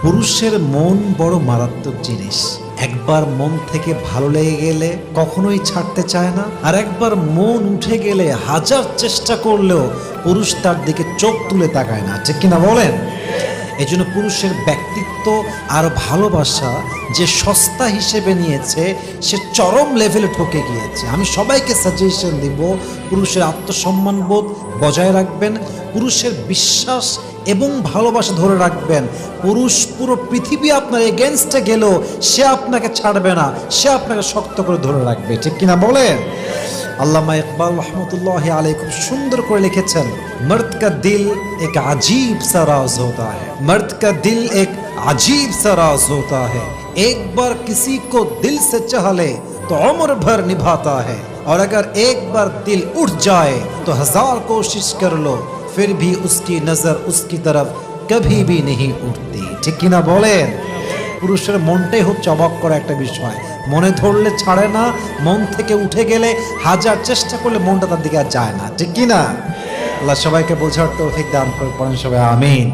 পুরুষের মন বড় মারাত্মক জিনিস। একবার মন থেকে ভালো লেগে গেলে কখনোই ছাড়তে চায় না, আর একবার মন উঠে গেলে হাজার চেষ্টা করলেও পুরুষ তার দিকে চোখ তুলে তাকায় না, ঠিক কিনা বলেন? এই জন্য পুরুষের ব্যক্তিত্ব আর ভালোবাসা যে সস্তা হিসেবে নিয়েছে, সে চরম লেভেলে ঠকে গিয়েছে। আমি সবাইকে সাজেশন দিব, পুরুষের আত্মসম্মানবোধ বজায় রাখবেন, পুরুষের বিশ্বাস এবং ভালোবাসা ধরে রাখবেন। পুরুষ পুরো পৃথিবী আপনার এগেনস্টে গেলেও সে আপনাকে ছাড়বে না, সে আপনাকে শক্ত করে ধরে রাখবে, ঠিক কিনা বলেন? আল্লামা ইকবাল রহমতুল্লাহ আলাইহি খুব সুন্দর করে লিখেছেন, मर्द का दिल एक अजीब सा राज होता है, मर्द का दिल एक अजीब सा राज होता है, एक बार किसी को दिल से चाह ले तो उम्र भर निभाता है, और अगर एक बार दिल उठ जाए तो हजार कोशिश कर लो फिर भी उसकी नजर उसकी तरफ कभी भी नहीं उठती, ঠিক কিনা বলেন? পুরুষের মনটাই হচ্ছে অবাক করা একটা বিষয়। মনে ধরলে ছাড়ে না, মন থেকে উঠে গেলে হাজার চেষ্টা করলে মনটা তার দিকে আর যায় না, ঠিক কিনা? আল্লাহ সবাইকে বোঝার তৌফিক দান করে, পড়েন সবাই আমিন।